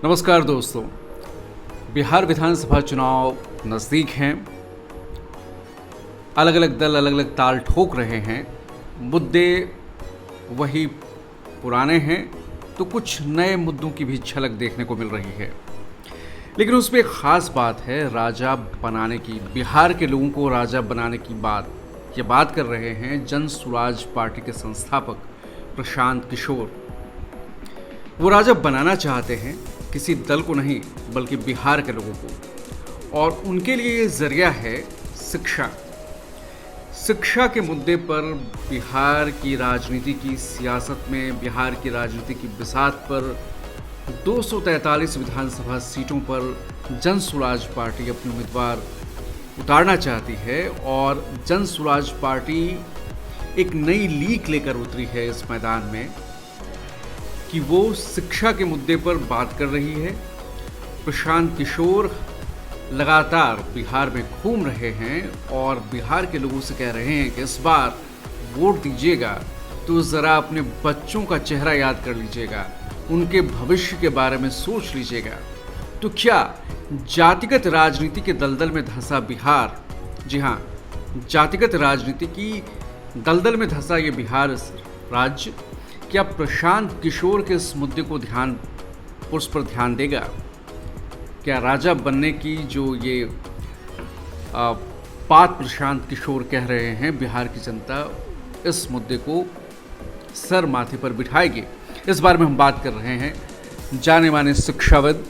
नमस्कार दोस्तों। बिहार विधानसभा चुनाव नज़दीक हैं। अलग अलग दल अलग अलग ताल ठोक रहे हैं। मुद्दे वही पुराने हैं तो कुछ नए मुद्दों की भी झलक देखने को मिल रही है। लेकिन उसमें एक ख़ास बात है राजा बनाने की। बिहार के लोगों को राजा बनाने की ये बात कर रहे हैं जन स्वराज पार्टी के संस्थापक प्रशांत किशोर। वो राजा बनाना चाहते हैं, किसी दल को नहीं बल्कि बिहार के लोगों को। और उनके लिए ये जरिया है शिक्षा के मुद्दे पर बिहार की राजनीति की सियासत में, बिहार की राजनीति की बिसात पर 243 विधानसभा सीटों पर जन स्वराज पार्टी अपने उम्मीदवार उतारना चाहती है। और जन स्वराज पार्टी एक नई लीक लेकर उतरी है इस मैदान में कि वो शिक्षा के मुद्दे पर बात कर रही है। प्रशांत किशोर लगातार बिहार में घूम रहे हैं और बिहार के लोगों से कह रहे हैं कि इस बार वोट दीजिएगा तो ज़रा अपने बच्चों का चेहरा याद कर लीजिएगा, उनके भविष्य के बारे में सोच लीजिएगा। तो क्या जातिगत राजनीति के दलदल में धंसा बिहार, जी हाँ, जातिगत राजनीति की दलदल में धंसा ये बिहार राज्य, क्या प्रशांत किशोर के इस मुद्दे को उस पर ध्यान देगा? क्या राजा बनने की जो ये बात प्रशांत किशोर कह रहे हैं, बिहार की जनता इस मुद्दे को सर माथे पर बिठाएगी? इस बारे में हम बात कर रहे हैं जाने माने शिक्षाविद,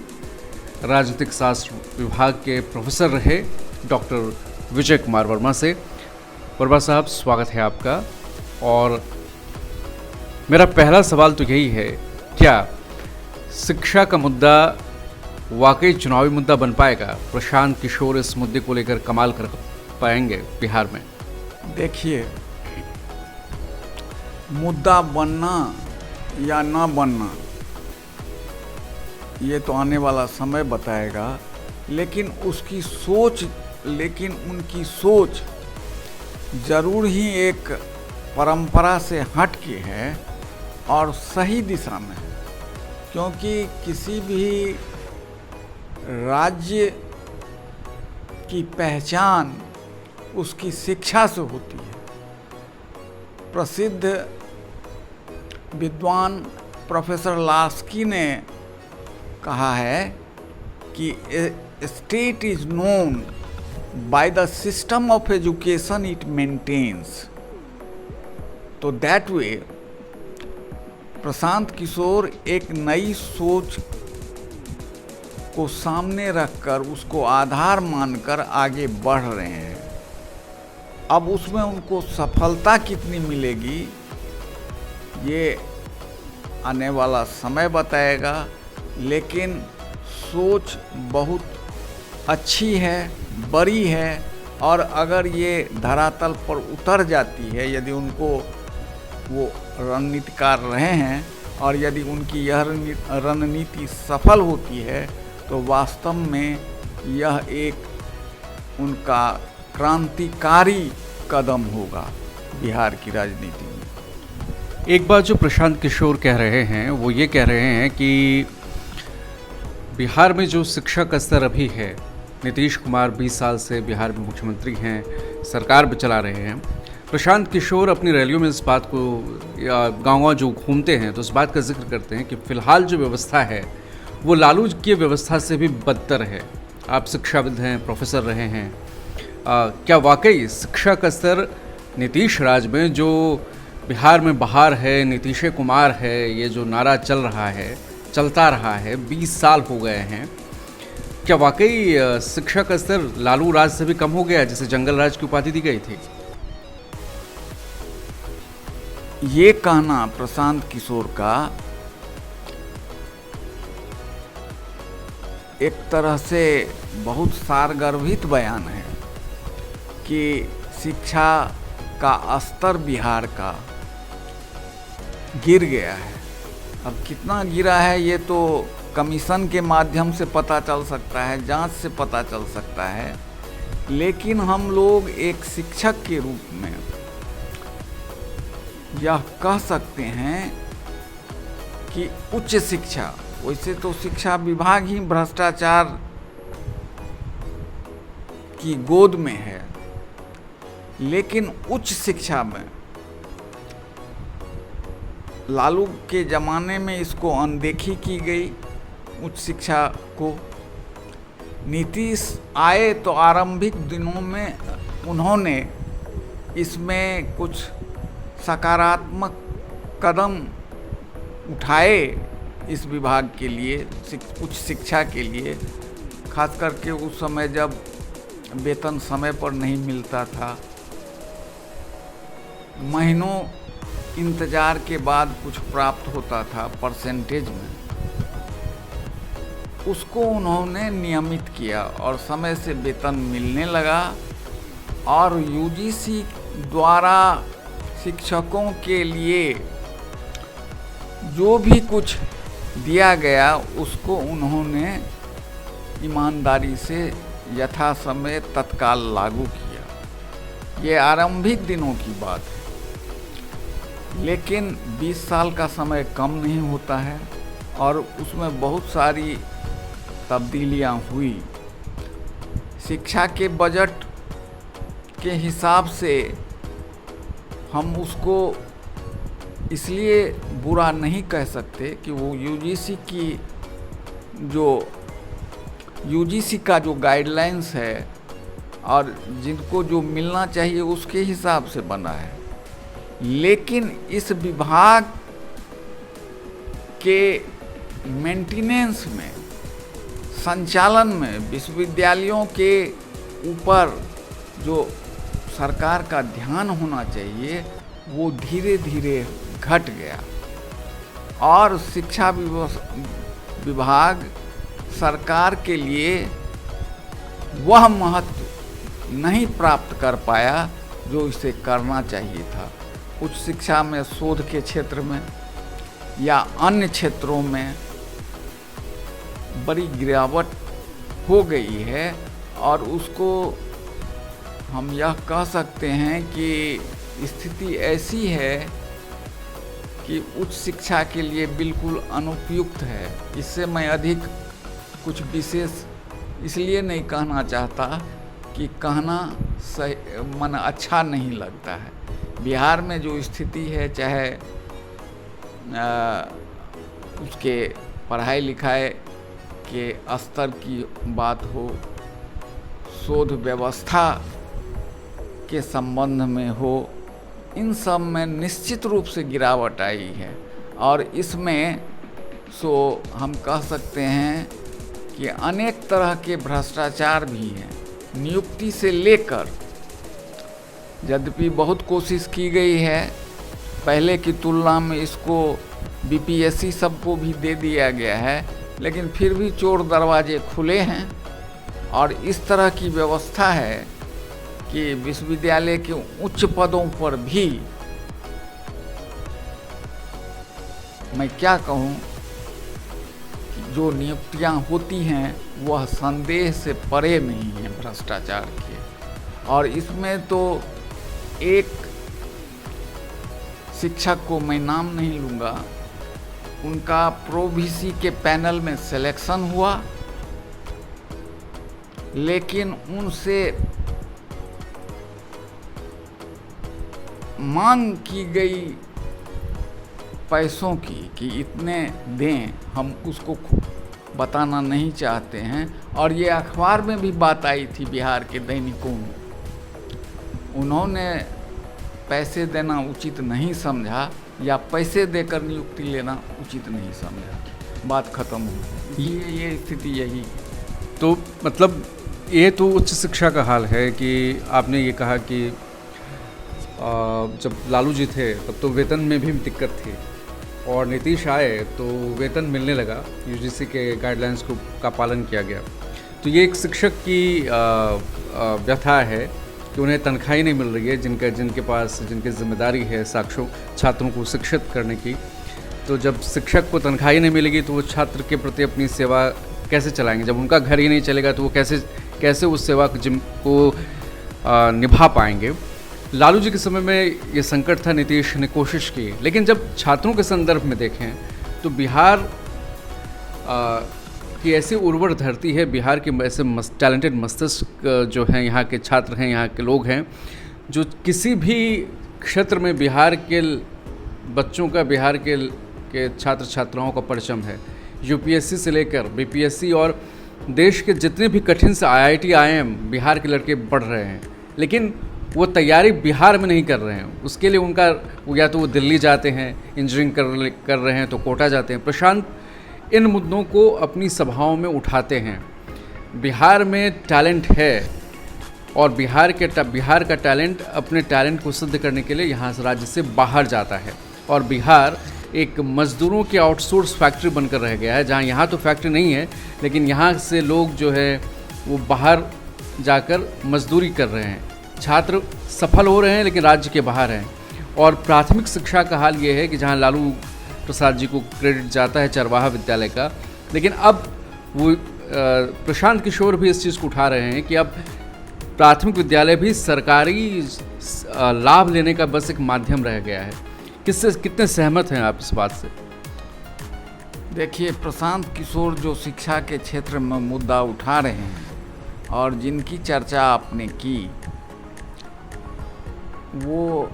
राजनीतिक शास्त्र विभाग के प्रोफेसर रहे डॉक्टर विजय कुमार वर्मा से। वर्मा साहब, स्वागत है आपका। और मेरा पहला सवाल तो यही है, क्या शिक्षा का मुद्दा वाकई चुनावी मुद्दा बन पाएगा? प्रशांत किशोर इस मुद्दे को लेकर कमाल कर पाएंगे बिहार में? देखिए, मुद्दा बनना या ना बनना ये तो आने वाला समय बताएगा, लेकिन उनकी सोच जरूर ही एक परंपरा से हट के है और सही दिशा में है। क्योंकि किसी भी राज्य की पहचान उसकी शिक्षा से होती है। प्रसिद्ध विद्वान प्रोफेसर लास्की ने कहा है कि state is known by the system of education it maintains. तो दैट वे प्रशांत किशोर एक नई सोच को सामने रखकर उसको आधार मानकर आगे बढ़ रहे हैं। अब उसमें उनको सफलता कितनी मिलेगी ये आने वाला समय बताएगा, लेकिन सोच बहुत अच्छी है, बड़ी है। और अगर ये धरातल पर उतर जाती है, यदि उनको वो रणनीतिकार रहे हैं और यदि उनकी यह रणनीति सफल होती है तो वास्तव में यह एक उनका क्रांतिकारी कदम होगा बिहार की राजनीति में। एक बात जो प्रशांत किशोर कह रहे हैं वो ये कह रहे हैं कि बिहार में जो शिक्षा का स्तर अभी है, नीतीश कुमार 20 साल से बिहार में मुख्यमंत्री हैं, सरकार भी चला रहे हैं। प्रशांत किशोर अपनी रैलियों में इस बात को, गाँव जो घूमते हैं तो इस बात का जिक्र करते हैं कि फ़िलहाल जो व्यवस्था है वो लालू की व्यवस्था से भी बदतर है। आप शिक्षाविद हैं, प्रोफेसर रहे हैं, क्या वाकई शिक्षा का स्तर नीतीश राज में, जो बिहार में बहार है, नीतीश कुमार है, ये जो नारा चलता रहा है 20 साल हो गए हैं, क्या वाकई शिक्षा का स्तर लालू राज से भी कम हो गया जिसे जंगल राज की उपाधि दी गई थी? ये कहना प्रशांत किशोर का एक तरह से बहुत सारगर्भित बयान है कि शिक्षा का स्तर बिहार का गिर गया है। अब कितना गिरा है ये तो कमीशन के माध्यम से पता चल सकता है, जांच से पता चल सकता है, लेकिन हम लोग एक शिक्षक के रूप में यह कह सकते हैं कि उच्च शिक्षा वैसे तो शिक्षा विभाग ही भ्रष्टाचार की गोद में है, लेकिन उच्च शिक्षा में लालू के ज़माने में इसको अनदेखी की गई। उच्च शिक्षा को नीतीश आए तो आरंभिक दिनों में उन्होंने इसमें कुछ सकारात्मक कदम उठाए इस विभाग के लिए, उच्च शिक्षा के लिए, खास करके उस समय जब वेतन समय पर नहीं मिलता था, महीनों इंतजार के बाद कुछ प्राप्त होता था परसेंटेज में, उसको उन्होंने नियमित किया और समय से वेतन मिलने लगा। और यूजीसी द्वारा शिक्षकों के लिए जो भी कुछ दिया गया उसको उन्होंने ईमानदारी से यथा समय तत्काल लागू किया। ये आरंभिक दिनों की बात है, लेकिन 20 साल का समय कम नहीं होता है और उसमें बहुत सारी तब्दीलियां हुई। शिक्षा के बजट के हिसाब से हम उसको इसलिए बुरा नहीं कह सकते कि वो यूजीसी का जो गाइडलाइंस है और जिनको जो मिलना चाहिए उसके हिसाब से बना है, लेकिन इस विभाग के मेंटेनेंस में, संचालन में विश्वविद्यालयों के ऊपर जो सरकार का ध्यान होना चाहिए वो धीरे धीरे घट गया और शिक्षा विभाग सरकार के लिए वह महत्व नहीं प्राप्त कर पाया जो इसे करना चाहिए था। उच्च शिक्षा में, शोध के क्षेत्र में या अन्य क्षेत्रों में बड़ी गिरावट हो गई है और उसको हम यह कह सकते हैं कि स्थिति ऐसी है कि उच्च शिक्षा के लिए बिल्कुल अनुपयुक्त है। इससे मैं अधिक कुछ विशेष इसलिए नहीं कहना चाहता कि कहना सही मन अच्छा नहीं लगता है। बिहार में जो स्थिति है, चाहे उसके पढ़ाई लिखाई के स्तर की बात हो, शोध व्यवस्था के संबंध में हो, इन सब में निश्चित रूप से गिरावट आई है और इसमें हम कह सकते हैं कि अनेक तरह के भ्रष्टाचार भी हैं। नियुक्ति से लेकर, यद्यपि बहुत कोशिश की गई है, पहले की तुलना में इसको बीपीएससी सबको भी दे दिया गया है, लेकिन फिर भी चोर दरवाजे खुले हैं और इस तरह की व्यवस्था है कि विश्वविद्यालय के उच्च पदों पर भी मैं क्या कहूँ, जो नियुक्तियाँ होती हैं वह संदेह से परे नहीं है भ्रष्टाचार के। और इसमें तो एक शिक्षक को मैं नाम नहीं लूँगा, उनका प्रोवीसी के पैनल में सिलेक्शन हुआ, लेकिन उनसे मांग की गई पैसों की कि इतने दें, हम उसको बताना नहीं चाहते हैं। और ये अखबार में भी बात आई थी बिहार के दैनिकों में, उन्होंने पैसे देना उचित नहीं समझा या पैसे देकर नियुक्ति लेना उचित नहीं समझा, बात खत्म हो। ये स्थिति यही। तो मतलब ये तो उच्च शिक्षा का हाल है कि आपने ये कहा कि जब लालू जी थे तब तो वेतन में भी दिक्कत थी और नीतीश आए तो वेतन मिलने लगा, यूजीसी के गाइडलाइंस का पालन किया गया। तो ये एक शिक्षक की व्यथा है कि उन्हें तनख्वाही नहीं मिल रही है, जिनकी जिम्मेदारी है छात्रों को शिक्षित करने की। तो जब शिक्षक को तनख्वाही नहीं मिलेगी तो वो छात्र के प्रति अपनी सेवा कैसे चलाएंगे? जब उनका घर ही नहीं चलेगा तो वो कैसे उस सेवा को निभा पाएंगे? लालू जी के समय में ये संकट था, नीतीश ने कोशिश की, लेकिन जब छात्रों के संदर्भ में देखें तो बिहार कि ऐसी उर्वर धरती है बिहार के, ऐसे टैलेंटेड मस्तिष्क जो हैं, यहाँ के छात्र हैं, यहाँ के लोग हैं, जो किसी भी क्षेत्र में बिहार के बच्चों का, बिहार के छात्र छात्राओं का परचम है। यूपीएससी से लेकर बीपीएससी और देश के जितने भी कठिन से आईआईटी IIM बिहार के लड़के पढ़ रहे हैं, लेकिन वो तैयारी बिहार में नहीं कर रहे हैं। उसके लिए उनका या तो वो दिल्ली जाते हैं, इंजीनियरिंग कर रहे हैं तो कोटा जाते हैं। प्रशांत इन मुद्दों को अपनी सभाओं में उठाते हैं। बिहार में टैलेंट है और बिहार का टैलेंट अपने टैलेंट को सिद्ध करने के लिए यहाँ से, राज्य से बाहर जाता है। और बिहार एक मज़दूरों की आउटसोर्स फैक्ट्री बनकर रह गया है, जहाँ यहाँ तो फैक्ट्री नहीं है, लेकिन यहाँ से लोग जो है वो बाहर जाकर मजदूरी कर रहे हैं। छात्र सफल हो रहे हैं लेकिन राज्य के बाहर हैं। और प्राथमिक शिक्षा का हाल ये है कि जहाँ लालू प्रसाद जी को क्रेडिट जाता है चरवाहा विद्यालय का, लेकिन अब वो प्रशांत किशोर भी इस चीज़ को उठा रहे हैं कि अब प्राथमिक विद्यालय भी सरकारी लाभ लेने का बस एक माध्यम रह गया है। कितने सहमत हैं आप इस बात से? देखिए, प्रशांत किशोर जो शिक्षा के क्षेत्र में मुद्दा उठा रहे हैं और जिनकी चर्चा आपने की, वो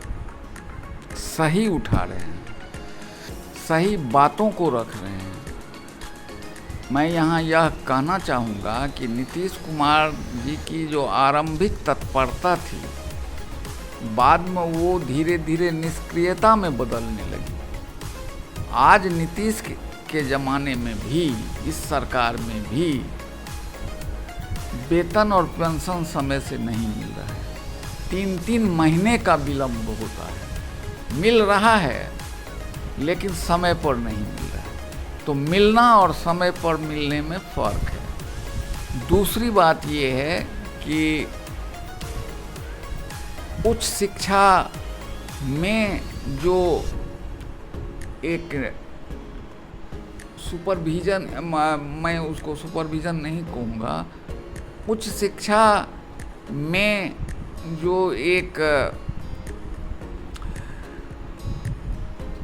सही उठा रहे हैं, सही बातों को रख रहे हैं। मैं यहाँ यह कहना चाहूँगा कि नीतीश कुमार जी की जो आरंभिक तत्परता थी, बाद में वो धीरे धीरे निष्क्रियता में बदलने लगी। आज नीतीश के ज़माने में भी, इस सरकार में भी वेतन और पेंशन समय से नहीं मिल रहा है। 3-3 महीने का विलम्ब होता है। मिल रहा है लेकिन समय पर नहीं मिल रहा है। तो मिलना और समय पर मिलने में फ़र्क है। दूसरी बात ये है कि उच्च शिक्षा में जो एक सुपरविज़न, मैं उसको सुपरविज़न नहीं कहूँगा, उच्च शिक्षा में जो एक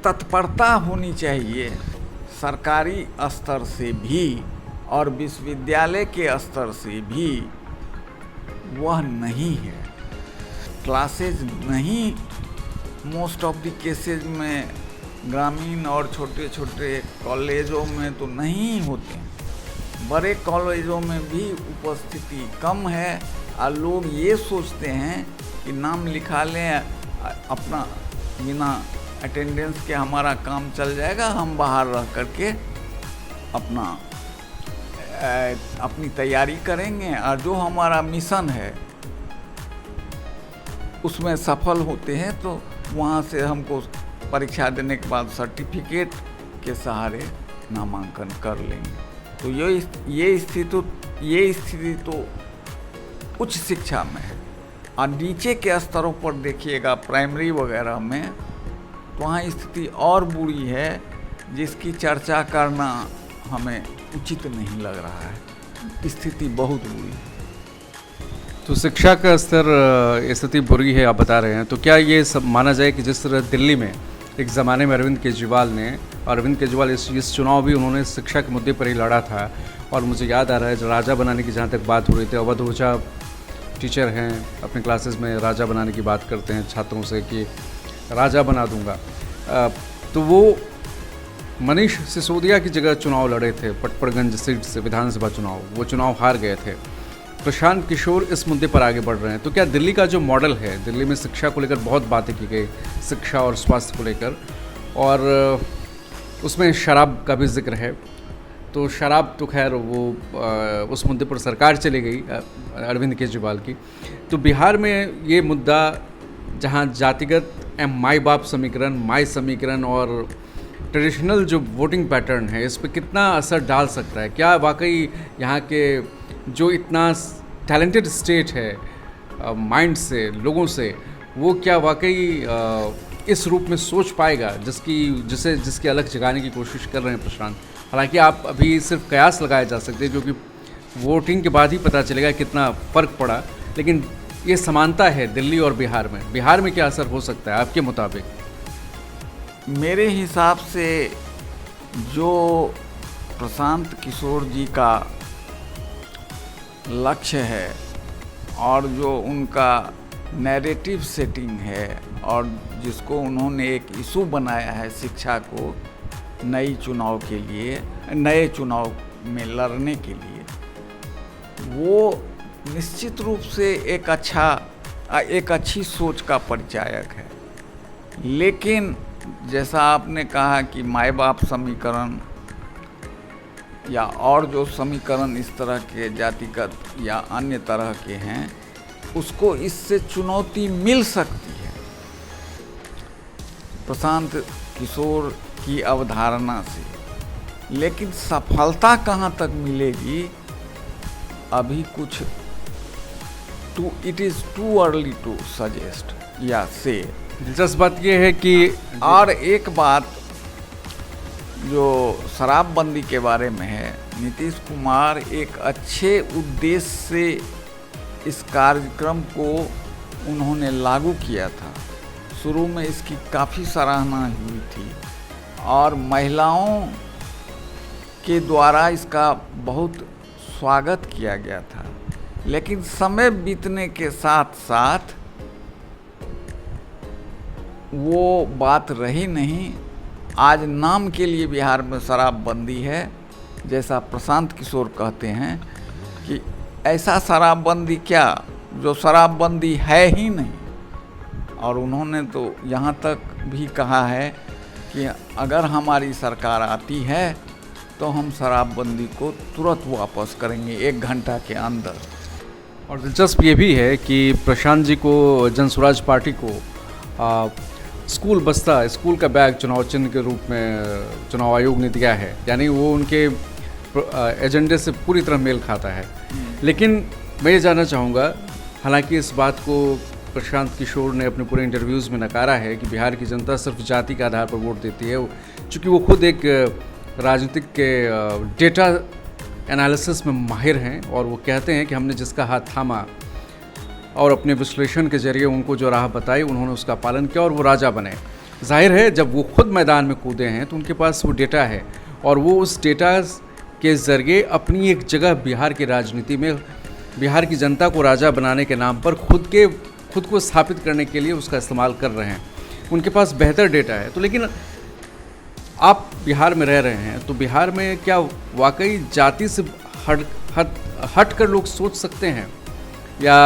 तत्परता होनी चाहिए सरकारी स्तर से भी और विश्वविद्यालय के स्तर से भी, वह नहीं है। क्लासेज नहीं, मोस्ट ऑफ द केसेज में ग्रामीण और छोटे छोटे कॉलेजों में तो नहीं होते। बड़े कॉलेजों में भी उपस्थिति कम है और लोग ये सोचते हैं कि नाम लिखा लें, अपना बिना अटेंडेंस के हमारा काम चल जाएगा, हम बाहर रह करके अपनी तैयारी करेंगे और जो हमारा मिशन है उसमें सफल होते हैं तो वहाँ से हमको परीक्षा देने के बाद सर्टिफिकेट के सहारे नामांकन कर लेंगे। तो ये स्थिति तो उच्च शिक्षा में है। और नीचे के स्तरों पर देखिएगा, प्राइमरी वगैरह में, तो वहाँ स्थिति और बुरी है, जिसकी चर्चा करना हमें उचित नहीं लग रहा है। स्थिति बहुत बुरी है। तो शिक्षा का स्तर, स्थिति बुरी है आप बता रहे हैं, तो क्या ये सब माना जाए कि जिस तरह दिल्ली में एक ज़माने में अरविंद केजरीवाल इस चुनाव भी उन्होंने शिक्षा के मुद्दे पर ही लड़ा था। और मुझे याद आ रहा है, जो राजा बनाने की जहाँ तक बात हो रही थी, अवध ओझा टीचर हैं, अपने क्लासेस में राजा बनाने की बात करते हैं छात्रों से कि राजा बना दूंगा। तो वो मनीष सिसोदिया की जगह चुनाव लड़े थे पटपड़गंज सीट से, विधानसभा चुनाव, वो चुनाव हार गए थे। प्रशांत किशोर इस मुद्दे पर आगे बढ़ रहे हैं। तो क्या दिल्ली का जो मॉडल है, दिल्ली में शिक्षा को लेकर बहुत बातें की गई, शिक्षा और स्वास्थ्य को लेकर, और उसमें शराब का भी जिक्र है, तो शराब तो खैर वो उस मुद्दे पर सरकार चली गई अरविंद केजरीवाल की। तो बिहार में ये मुद्दा, जहाँ जातिगत माई बाप समीकरण, माई समीकरण और ट्रेडिशनल जो वोटिंग पैटर्न है, इस पर कितना असर डाल सकता है? क्या वाकई यहाँ के जो इतना टैलेंटेड स्टेट है माइंड से, लोगों से, वो क्या वाकई इस रूप में सोच पाएगा जिसकी अलग जगाने की कोशिश कर रहे हैं प्रशांत? हालांकि आप अभी सिर्फ कयास लगाए जा सकते हैं, क्योंकि वोटिंग के बाद ही पता चलेगा कितना फ़र्क पड़ा, लेकिन ये समानता है दिल्ली और बिहार में क्या असर हो सकता है आपके मुताबिक? मेरे हिसाब से जो प्रशांत किशोर जी का लक्ष्य है और जो उनका नैरेटिव सेटिंग है और जिसको उन्होंने एक इशू बनाया है शिक्षा को नए चुनाव में लड़ने के लिए, वो निश्चित रूप से एक अच्छी सोच का परिचायक है। लेकिन जैसा आपने कहा कि माँ बाप समीकरण या और जो समीकरण इस तरह के जातिगत या अन्य तरह के हैं, उसको इससे चुनौती मिल सकती है प्रशांत किशोर की अवधारणा से, लेकिन सफलता कहाँ तक मिलेगी अभी कुछ it is too early to suggest या से। दिलचस्प बात यह है कि और एक बात जो शराबबंदी के बारे में है, नीतीश कुमार एक अच्छे उद्देश्य से इस कार्यक्रम को उन्होंने लागू किया था। शुरू में इसकी काफ़ी सराहना हुई थी और महिलाओं के द्वारा इसका बहुत स्वागत किया गया था, लेकिन समय बीतने के साथ साथ वो बात रही नहीं। आज नाम के लिए बिहार में शराबबंदी है, जैसा प्रशांत किशोर कहते हैं कि ऐसा शराबबंदी क्या जो शराबबंदी है ही नहीं। और उन्होंने तो यहाँ तक भी कहा है कि अगर हमारी सरकार आती है तो हम शराबबंदी को तुरंत वापस करेंगे 1 घंटा के अंदर। और दिलचस्प ये भी है कि प्रशांत जी को जनसुराज पार्टी को स्कूल बस्ता, स्कूल का बैग चुनाव चिन्ह के रूप में चुनाव आयोग ने दिया है, यानी वो उनके एजेंडे से पूरी तरह मेल खाता है। लेकिन मैं ये जानना चाहूँगा, हालांकि इस बात को प्रशांत किशोर ने अपने पूरे इंटरव्यूज़ में नकारा है कि बिहार की जनता सिर्फ जाति के आधार पर वोट देती है, चूँकि वो खुद एक राजनीतिक के डेटा एनालिसिस में माहिर हैं और वो कहते हैं कि हमने जिसका हाथ थामा और अपने विश्लेषण के जरिए उनको जो राह बताई उन्होंने उसका पालन किया और वो राजा बने। जाहिर है जब वो खुद मैदान में कूदे हैं तो उनके पास वो डेटा है और वो उस डेटा के ज़रिए अपनी एक जगह बिहार की राजनीति में बिहार की जनता को राजा बनाने के नाम पर खुद को स्थापित करने के लिए उसका इस्तेमाल कर रहे हैं। उनके पास बेहतर डेटा है। तो लेकिन आप बिहार में रह रहे हैं, तो बिहार में क्या वाकई जाति से हट कर लोग सोच सकते हैं या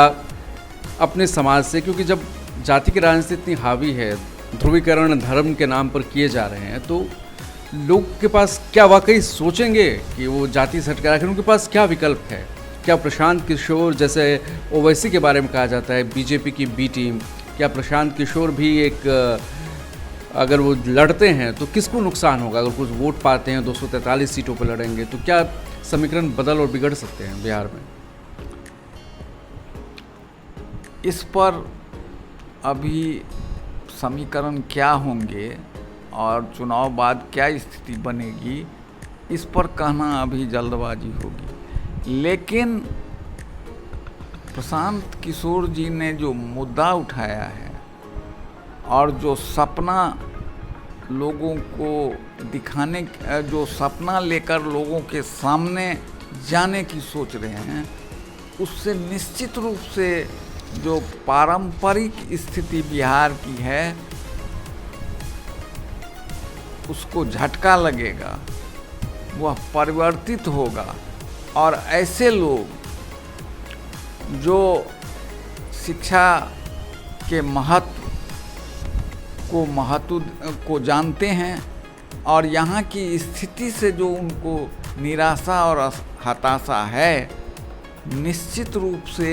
अपने समाज से? क्योंकि जब जाति की राजनीति इतनी हावी है, ध्रुवीकरण धर्म के नाम पर किए जा रहे हैं, तो लोग के पास क्या वाकई सोचेंगे कि वो जाति से हटकर, आखिर उनके पास क्या विकल्प है? क्या प्रशांत किशोर, जैसे ओवैसी के बारे में कहा जाता है बीजेपी की बी टीम, क्या प्रशांत किशोर भी एक, अगर वो लड़ते हैं तो किसको नुकसान होगा? अगर कुछ वोट पाते हैं, 243 सीटों पर लड़ेंगे, तो क्या समीकरण बदल और बिगड़ सकते हैं बिहार में? इस पर अभी समीकरण क्या होंगे और चुनाव बाद क्या स्थिति बनेगी, इस पर कहना अभी जल्दबाजी होगी। लेकिन प्रशांत किशोर जी ने जो मुद्दा उठाया है और जो सपना लोगों को दिखाने, जो सपना लेकर लोगों के सामने जाने की सोच रहे हैं, उससे निश्चित रूप से जो पारंपरिक स्थिति बिहार की है उसको झटका लगेगा, वह परिवर्तित होगा और ऐसे लोग जो शिक्षा के महत्व को जानते हैं और यहाँ की स्थिति से जो उनको निराशा और हताशा है, निश्चित रूप से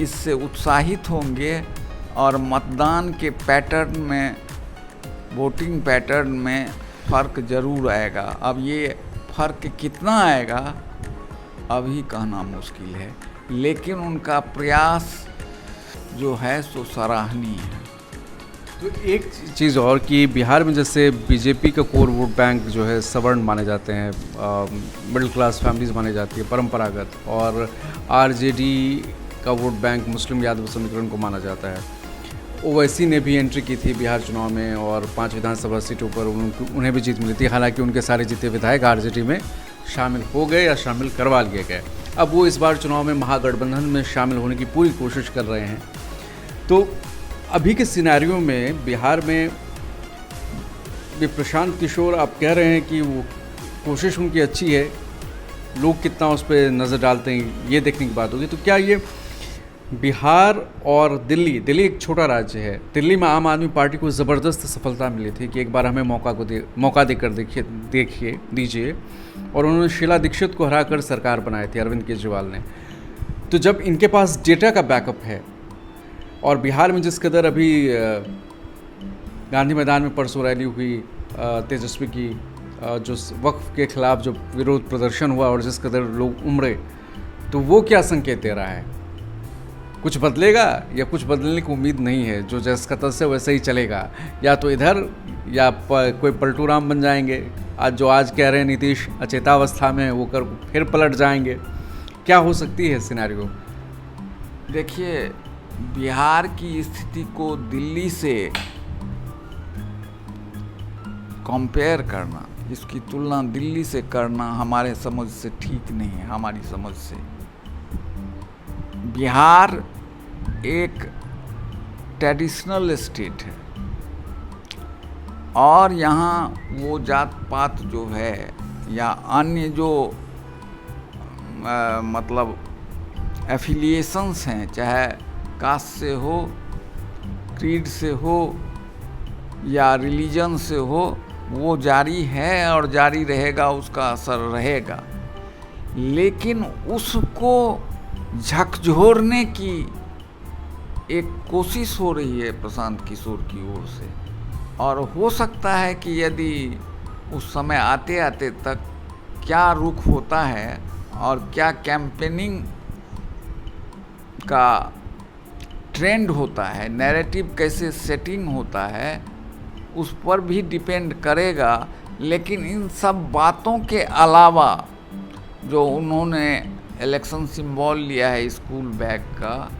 इससे उत्साहित होंगे और मतदान के पैटर्न में, वोटिंग पैटर्न में फ़र्क ज़रूर आएगा। अब ये फ़र्क कितना आएगा अभी कहना मुश्किल है, लेकिन उनका प्रयास जो है सो सराहनीय है। तो एक चीज़ और कि बिहार में जैसे बीजेपी का कोर वोट बैंक जो है सवर्ण माने जाते हैं, मिडिल क्लास फैमिलीज माने जाती है परंपरागत, और आरजेडी का वोट बैंक मुस्लिम यादव समीकरण को माना जाता है। ओवैसी ने भी एंट्री की थी बिहार चुनाव में और 5 विधानसभा सीटों पर उन्हें भी जीत मिली थी। हालांकि उनके सारे जीते विधायक आरजेडी में शामिल हो गए या शामिल करवा लिए गए। अब वो इस बार चुनाव में महागठबंधन में शामिल होने की पूरी कोशिश कर रहे हैं। तो अभी के सिनेरियो में बिहार में भी प्रशांत किशोर, आप कह रहे हैं कि वो कोशिश उनकी अच्छी है, लोग कितना उस पर नज़र डालते हैं ये देखने की बात होगी। तो क्या ये बिहार और दिल्ली एक छोटा राज्य है, दिल्ली में आम आदमी पार्टी को ज़बरदस्त सफलता मिली थी कि एक बार हमें मौका देकर दीजिए, और उन्होंने शीला दीक्षित को हराकर सरकार बनाई थी अरविंद केजरीवाल ने। तो जब इनके पास डेटा का बैकअप है, और बिहार में जिस कदर अभी गांधी मैदान में परसों रैली हुई तेजस्वी की, जो वक्फ के खिलाफ जो विरोध प्रदर्शन हुआ और जिस कदर लोग उमड़े, तो वो क्या संकेत दे रहा है? कुछ बदलेगा या कुछ बदलने की उम्मीद नहीं है? जो जैसा तस है वैसे ही चलेगा, या तो इधर या कोई पलटू राम बन जाएंगे। आज कह रहे हैं नीतीश अचेतावस्था में, वो कर फिर पलट जाएंगे। क्या हो सकती है सिनेरियो? देखिए, बिहार की स्थिति को दिल्ली से कंपेयर करना, इसकी तुलना दिल्ली से करना हमारे समझ से ठीक नहीं है। हमारी समझ से बिहार एक ट्रेडिशनल स्टेट है, और यहाँ वो जात पात जो है या अन्य जो मतलब एफिलिएशंस हैं, चाहे कास्ट से हो, क्रीड से हो या रिलीजन से हो, वो जारी है और जारी रहेगा, उसका असर रहेगा। लेकिन उसको झकझोरने की एक कोशिश हो रही है प्रशांत किशोर की ओर से, और हो सकता है कि यदि उस समय आते आते तक क्या रुख होता है और क्या कैंपेनिंग का ट्रेंड होता है, नैरेटिव कैसे सेटिंग होता है, उस पर भी डिपेंड करेगा। लेकिन इन सब बातों के अलावा जो उन्होंने इलेक्शन सिंबल लिया है स्कूल बैग का,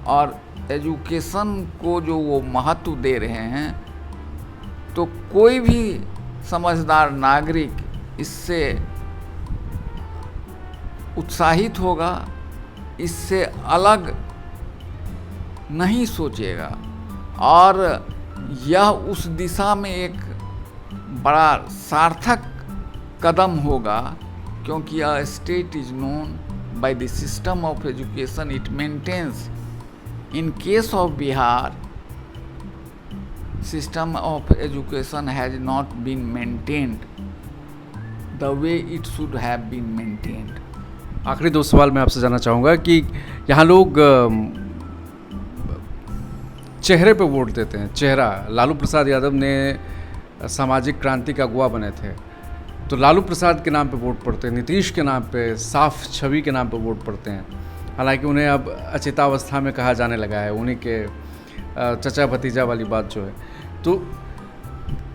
और एजुकेशन को जो वो महत्व दे रहे हैं, तो कोई भी समझदार नागरिक इससे उत्साहित होगा, इससे अलग नहीं सोचेगा, और यह उस दिशा में एक बड़ा सार्थक कदम होगा, क्योंकि यह state is known by the system of education it maintains. In case of Bihar, system of education has not been maintained the way it should have been maintained. आखिरी दो सवाल मैं आपसे जानना चाहूँगा कि यहाँ लोग चेहरे पे वोट देते हैं। चेहरा, लालू प्रसाद यादव ने सामाजिक क्रांति का अगुवा बने थे, तो लालू प्रसाद के नाम पे वोट पड़ते हैं, नीतीश के नाम पे, साफ छवि के नाम पे वोट पड़ते हैं। हालांकि उन्हें अब अचेतावस्था में कहा जाने लगा है, उन्हीं के चचा भतीजा वाली बात जो है। तो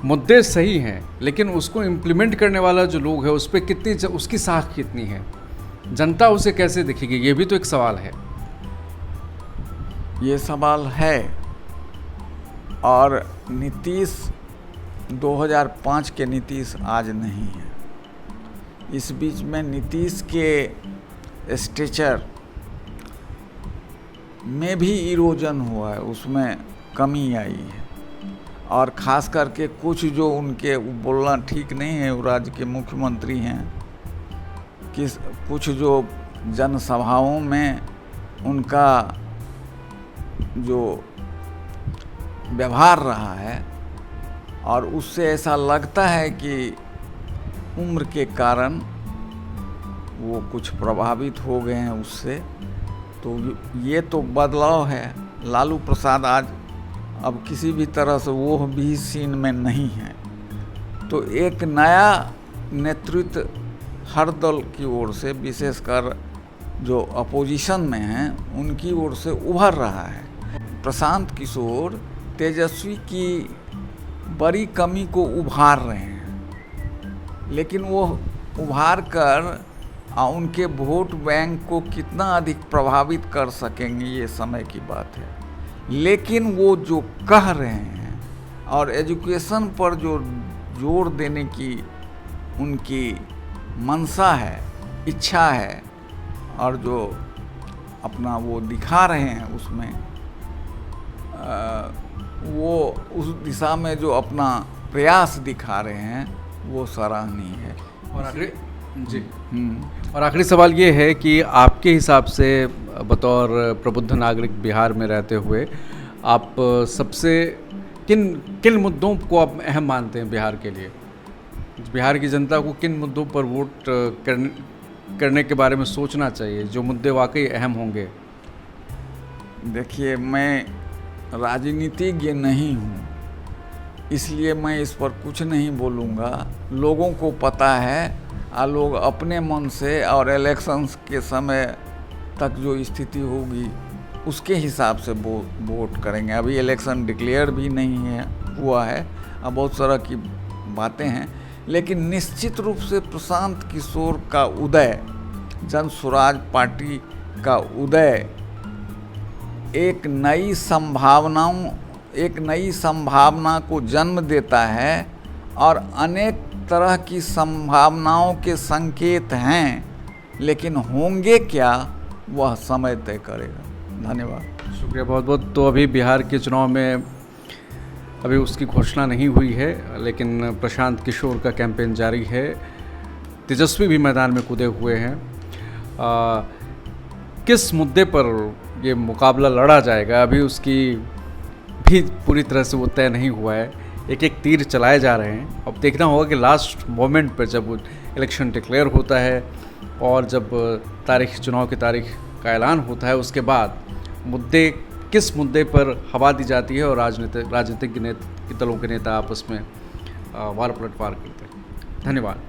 मुद्दे सही हैं, लेकिन उसको इम्प्लीमेंट करने वाला जो लोग है उस पर कितनी, उसकी साख कितनी है, जनता उसे कैसे देखेगी, ये भी तो एक सवाल है। ये सवाल है, और नीतीश 2005 के नीतीश आज नहीं है। इस बीच में नीतीश के स्टेचर में भी इरोजन हुआ है, उसमें कमी आई है, और ख़ास करके कुछ जो उनके, बोलना ठीक नहीं है, वो राज्य के मुख्यमंत्री हैं, कि कुछ जो जनसभाओं में उनका जो व्यवहार रहा है, और उससे ऐसा लगता है कि उम्र के कारण वो कुछ प्रभावित हो गए हैं उससे। तो ये तो बदलाव है। लालू प्रसाद आज अब किसी भी तरह से वो भी सीन में नहीं है, तो एक नया नेतृत्व हर दल की ओर से, विशेषकर जो अपोजिशन में हैं उनकी ओर से उभर रहा है। प्रशांत किशोर तेजस्वी की बड़ी कमी को उभार रहे हैं, लेकिन वो उभार कर उनके वोट बैंक को कितना अधिक प्रभावित कर सकेंगे ये समय की बात है। लेकिन वो जो कह रहे हैं और एजुकेशन पर जो जोर देने की उनकी मंशा है, इच्छा है, और जो अपना वो दिखा रहे हैं उसमें वो उस दिशा में जो अपना प्रयास दिखा रहे हैं वो सराहनीय है। और आखिरी जी और आखिरी सवाल ये है कि आपके हिसाब से बतौर प्रबुद्ध नागरिक बिहार में रहते हुए आप सबसे किन किन मुद्दों को आप अहम मानते हैं बिहार के लिए? बिहार की जनता को किन मुद्दों पर वोट करने के बारे में सोचना चाहिए, जो मुद्दे वाकई अहम होंगे? देखिए, मैं राजनीतिज्ञ नहीं हूँ, इसलिए मैं इस पर कुछ नहीं बोलूँगा। लोगों को पता है और लोग अपने मन से और इलेक्शंस के समय तक जो स्थिति होगी उसके हिसाब से वोट करेंगे। अभी इलेक्शन डिक्लेयर भी नहीं हुआ है, अब बहुत सारा की बातें हैं, लेकिन निश्चित रूप से प्रशांत किशोर का उदय, जन स्वराज पार्टी का उदय एक नई संभावना को जन्म देता है और अनेक तरह की संभावनाओं के संकेत हैं, लेकिन होंगे क्या वह समय तय करेगा। धन्यवाद, शुक्रिया बहुत बहुत। तो अभी बिहार के चुनाव में अभी उसकी घोषणा नहीं हुई है, लेकिन प्रशांत किशोर का कैंपेन जारी है, तेजस्वी भी मैदान में कूदे हुए हैं। किस मुद्दे पर ये मुकाबला लड़ा जाएगा अभी उसकी भी पूरी तरह से वो तय नहीं हुआ है। एक एक तीर चलाए जा रहे हैं। अब देखना होगा कि लास्ट मोमेंट पर जब इलेक्शन डिक्लेयर होता है और जब चुनाव की तारीख का ऐलान होता है, उसके बाद किस मुद्दे पर हवा दी जाती है और राजनीतिक दलों के नेता आपस में वार पलटवार करते हैं। धन्यवाद।